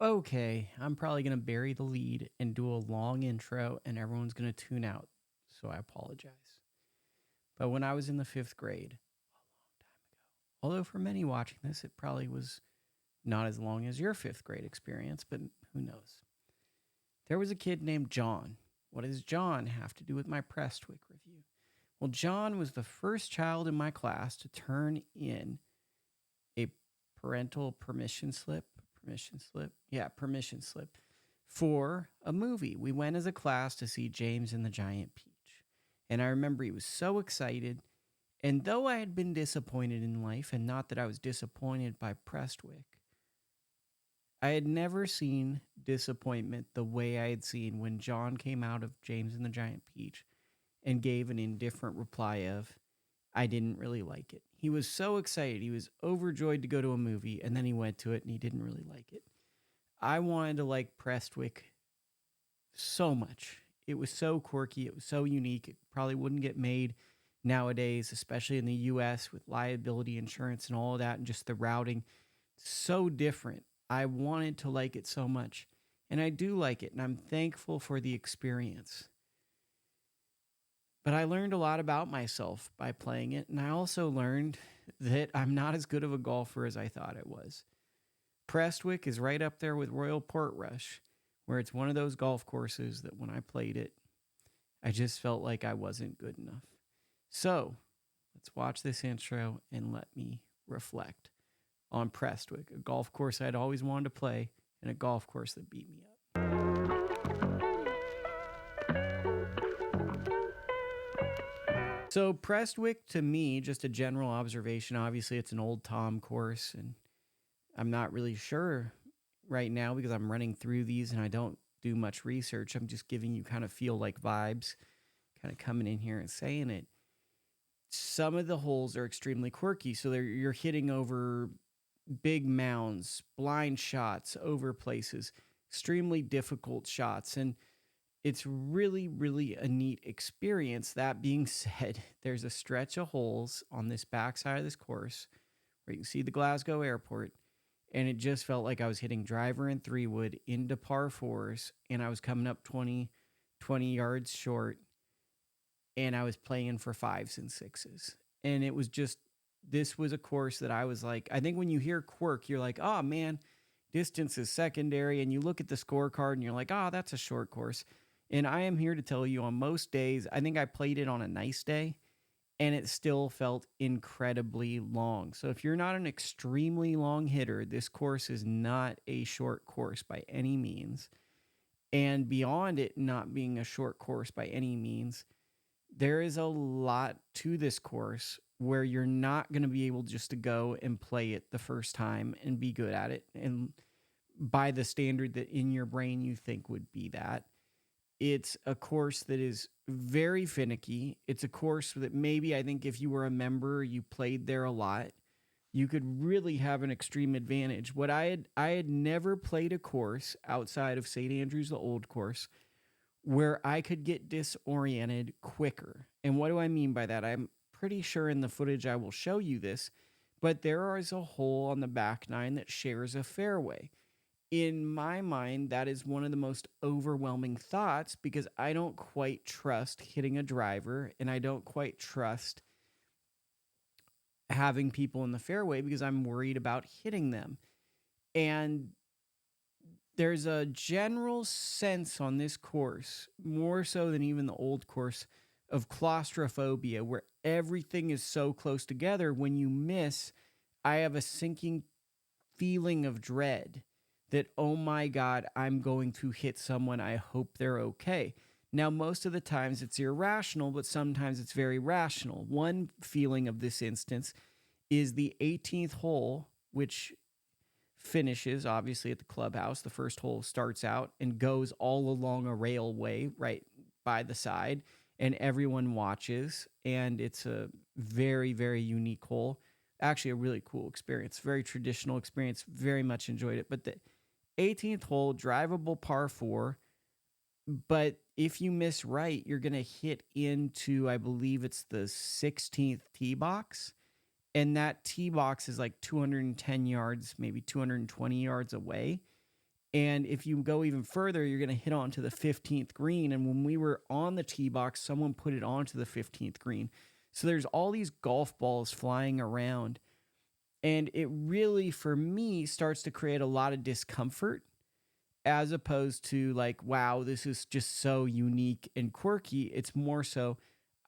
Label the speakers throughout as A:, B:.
A: Okay, I'm probably going to bury the lead and do a long intro, and everyone's going to tune out. So I apologize. But when I was in the fifth grade, a long time ago, although for many watching this, it probably was not as long as your fifth grade experience, but who knows? There was a kid named John. What does John have to do with my Prestwick review? Well, John was the first child in my class to turn in a parental permission slip. Permission slip? Yeah, permission slip for a movie. We went as a class to see James and the Giant Peach. And I remember he was so excited. And though I had been disappointed in life, and not that I was disappointed by Prestwick, I had never seen disappointment the way I had seen when John came out of James and the Giant Peach and gave an indifferent reply of, I didn't really like it. He was so excited. He was overjoyed to go to a movie, and then he went to it and he didn't really like it. I wanted to like Prestwick so much. It was so quirky. It was so unique. It probably wouldn't get made nowadays, especially in the US with liability insurance and all of that, and just the routing. So different. I wanted to like it so much. And I do like it, and I'm thankful for the experience. But I learned a lot about myself by playing it, and I also learned that I'm not as good of a golfer as I thought I was. Prestwick is right up there with Royal Portrush, where it's one of those golf courses that when I played it, I just felt like I wasn't good enough. So let's watch this intro and let me reflect on Prestwick, a golf course I'd always wanted to play and a golf course that beat me up. So Prestwick, to me, just a general observation, obviously it's an old Tom course, and I'm not really sure right now because I'm running through these and I don't do much research. I'm just giving you kind of feel like vibes, kind of coming in here and saying it. Some of the holes are extremely quirky, so you're hitting over big mounds, blind shots over places, extremely difficult shots, and it's really, really a neat experience. That being said, there's a stretch of holes on this backside of this course where you can see the Glasgow airport, and it just felt like I was hitting driver and three wood into par fours, and I was coming up 20 yards short, and I was playing for fives and sixes. And it was just, this was a course that I was like, I think when you hear quirk, you're like, oh man, distance is secondary. And you look at the scorecard and you're like, oh, that's a short course. And I am here to tell you on most days, I think I played it on a nice day and it still felt incredibly long. So if you're not an extremely long hitter, this course is not a short course by any means. And beyond it not being a short course by any means, there is a lot to this course where you're not going to be able just to go and play it the first time and be good at it. And by the standard that in your brain you think would be that. It's a course that is very finicky. It's a course that maybe I think if you were a member, you played there a lot, you could really have an extreme advantage. What I had never played a course outside of St. Andrews, the old course, where I could get disoriented quicker. And what do I mean by that? I'm pretty sure in the footage I will show you this, but there is a hole on the back nine that shares a fairway. In my mind, that is one of the most overwhelming thoughts because I don't quite trust hitting a driver and I don't quite trust having people in the fairway because I'm worried about hitting them. And there's a general sense on this course, more so than even the old course, of claustrophobia where everything is so close together. When you miss, I have a sinking feeling of dread that, oh my God, I'm going to hit someone. I hope they're okay. Now, most of the times it's irrational, but sometimes it's very rational. One feeling of this instance is the 18th hole, which finishes obviously at the clubhouse. The first hole starts out and goes all along a railway right by the side, and everyone watches. And it's a very, very unique hole. Actually, a really cool experience, very traditional experience. Very much enjoyed it. But the 18th hole, drivable par four. But if you miss right, you're going to hit into, I believe it's the 16th tee box. And that tee box is like 210 yards, maybe 220 yards away. And if you go even further, you're going to hit onto the 15th green. And when we were on the tee box, someone put it onto the 15th green. So there's all these golf balls flying around. And it really, for me, starts to create a lot of discomfort as opposed to like, wow, this is just so unique and quirky. It's more so,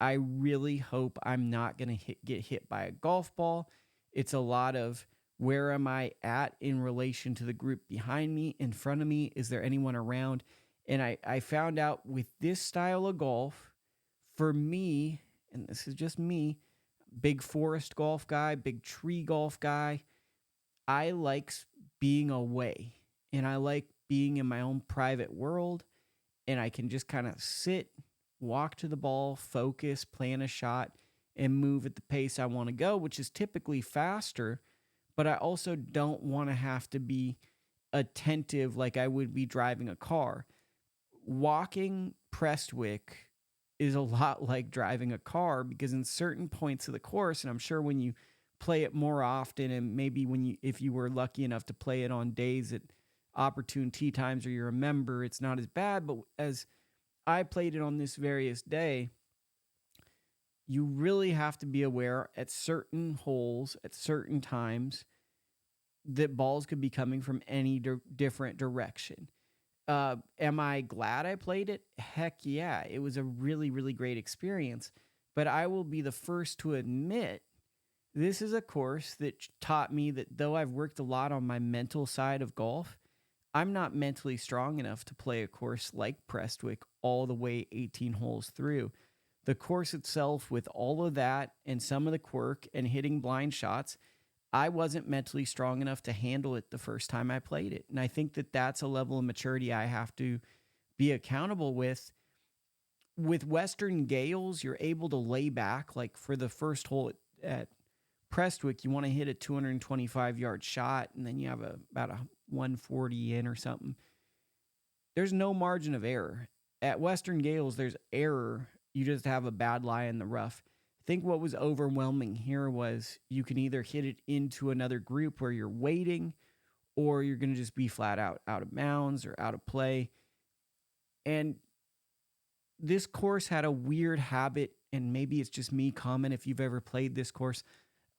A: I really hope I'm not going to get hit by a golf ball. It's a lot of, where am I at in relation to the group behind me, in front of me? Is there anyone around? And I found out with this style of golf, for me, and this is just me, big forest golf guy, big tree golf guy, I like being away and I like being in my own private world, and I can just kind of sit, walk to the ball, focus, plan a shot, and move at the pace I want to go, which is typically faster. But I also don't want to have to be attentive like I would be driving a car. Walking Prestwick is a lot like driving a car, because in certain points of the course, and I'm sure when you play it more often, and maybe if you were lucky enough to play it on days at opportune tee times or you're a member, it's not as bad. But as I played it on this various day, you really have to be aware at certain holes, at certain times, that balls could be coming from any different direction. Am I glad I played it? Heck yeah. It was a really, really great experience. But I will be the first to admit, this is a course that taught me that though I've worked a lot on my mental side of golf, I'm not mentally strong enough to play a course like Prestwick all the way 18 holes through. The course itself, with all of that and some of the quirk and hitting blind shots, I wasn't mentally strong enough to handle it the first time I played it. And I think that that's a level of maturity I have to be accountable with. With Western Gales, you're able to lay back. Like for the first hole at Prestwick, you want to hit a 225-yard shot, and then you have about a 140 in or something. There's no margin of error. At Western Gales, there's error. You just have a bad lie in the rough. I think what was overwhelming here was you can either hit it into another group where you're waiting, or you're going to just be flat out of bounds or out of play. And this course had a weird habit, and maybe it's just me, comment if you've ever played this course,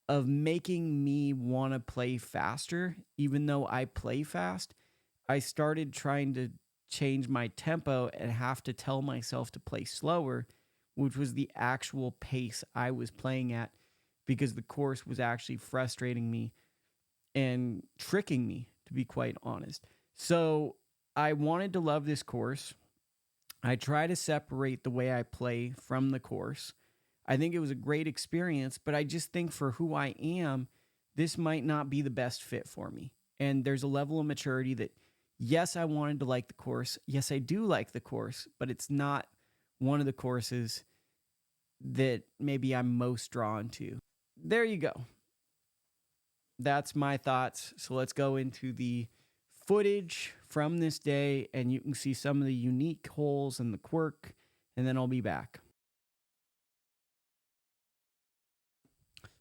A: of making me want to play faster. Even though I play fast, I started trying to change my tempo and have to tell myself to play slower, which was the actual pace I was playing at, because the course was actually frustrating me and tricking me, to be quite honest. So I wanted to love this course. I try to separate the way I play from the course. I think it was a great experience, but I just think for who I am, this might not be the best fit for me. And there's a level of maturity that, yes, I wanted to like the course. Yes, I do like the course, but it's not one of the courses that maybe I'm most drawn to. There you go. That's my thoughts. So let's go into the footage from this day, and you can see some of the unique holes and the quirk, and then I'll be back.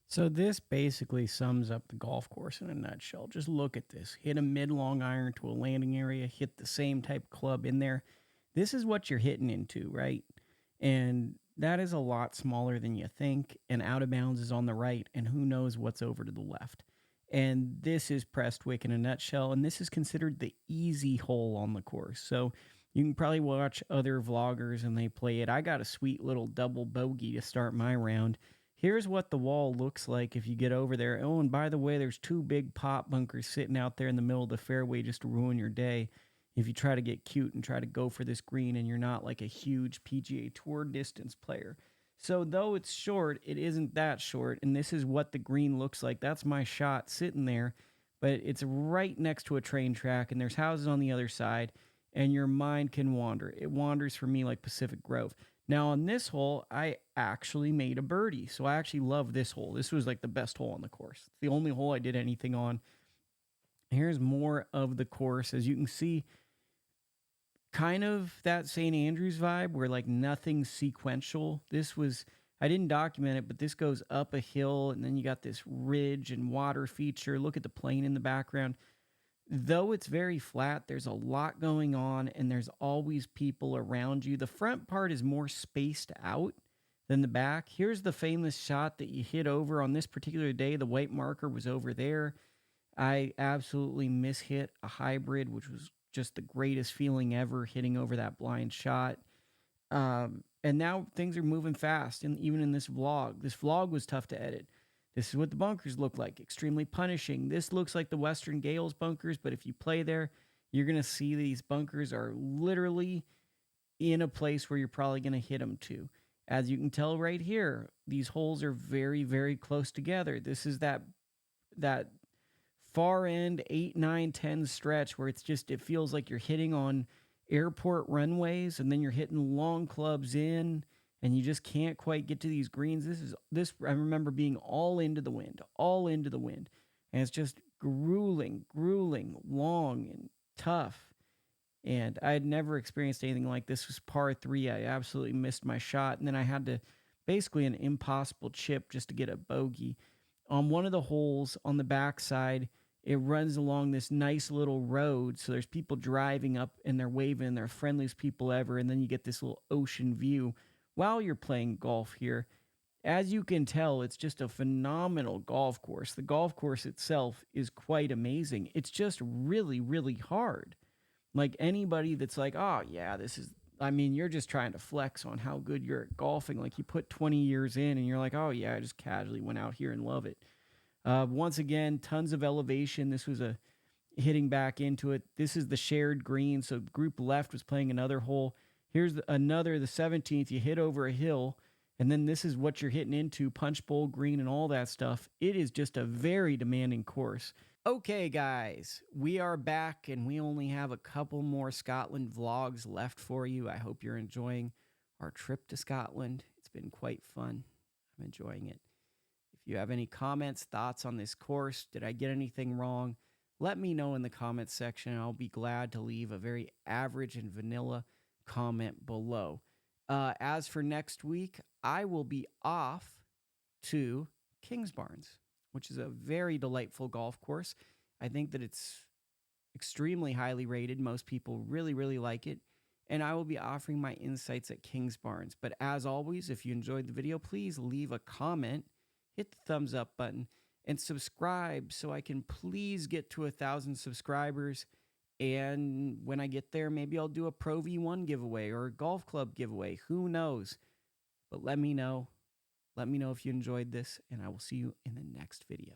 A: So this basically sums up the golf course in a nutshell. Just look at this. Hit a mid-long iron to a landing area, hit the same type club in there. This is what you're hitting into, right? And that is a lot smaller than you think, and out of bounds is on the right, and who knows what's over to the left. And this is Prestwick in a nutshell, and this is considered the easy hole on the course. So you can probably watch other vloggers and they play it. I got a sweet little double bogey to start my round. Here's what the wall looks like if you get over there. Oh, and by the way, there's two big pop bunkers sitting out there in the middle of the fairway just to ruin your day if you try to get cute and try to go for this green and you're not like a huge PGA Tour distance player. So though it's short, it isn't that short, and this is what the green looks like. That's my shot sitting there, but it's right next to a train track, and there's houses on the other side, and your mind can wander. It wanders for me like Pacific Grove. Now, on this hole, I actually made a birdie, so I actually love this hole. This was like the best hole on the course. It's the only hole I did anything on. Here's more of the course. As you can see, kind of that St. Andrews vibe where like nothing's sequential. This was, I didn't document it, but this goes up a hill, and then you got this ridge and water feature. Look at the plane in the background. Though it's very flat, there's a lot going on and there's always people around you. The front part is more spaced out than the back. Here's the famous shot that you hit over on this particular day. The white marker was over there. I absolutely mishit a hybrid, which was just the greatest feeling ever, hitting over that blind shot. And now things are moving fast, and even in this vlog was tough to edit. This is what the bunkers look like, extremely punishing. This looks like the Western Gales bunkers, but if you play there, you're going to see these bunkers are literally in a place where you're probably going to hit them to. As you can tell right here, these holes are very, very close together. This is that far end 8, 9, 10 stretch where it feels like you're hitting on airport runways and then you're hitting long clubs in and you just can't quite get to these greens. This I remember being all into the wind. And it's just grueling, long and tough. And I had never experienced anything like this. It was par 3. I absolutely missed my shot. And then I had to basically an impossible chip just to get a bogey. On one of the holes on the backside, it runs along this nice little road. So there's people driving up and they're waving. They're friendliest people ever. And then you get this little ocean view while you're playing golf here. As you can tell, it's just a phenomenal golf course. The golf course itself is quite amazing. It's just really, really hard. Like anybody that's like, oh, yeah, you're just trying to flex on how good you're at golfing. Like you put 20 years in and you're like, oh, yeah, I just casually went out here and love it. Once again, tons of elevation. This was hitting back into it. This is the shared green. So group left was playing another hole. Here's the 17th. You hit over a hill. And then this is what you're hitting into, punch bowl green and all that stuff. It is just a very demanding course. Okay, guys, we are back and we only have a couple more Scotland vlogs left for you. I hope you're enjoying our trip to Scotland. It's been quite fun. I'm enjoying it. If you have any comments, thoughts on this course, did I get anything wrong? Let me know in the comments section. I'll be glad to leave a very average and vanilla comment below. As for next week, I will be off to Kingsbarns, which is a very delightful golf course. I think that it's extremely highly rated. Most people really, really like it. And I will be offering my insights at Kingsbarns. But as always, if you enjoyed the video, please leave a comment, hit the thumbs up button, and subscribe so I can please get to 1,000 subscribers. And when I get there, maybe I'll do a Pro V1 giveaway or a golf club giveaway. Who knows? But let me know. Let me know if you enjoyed this, and I will see you in the next video.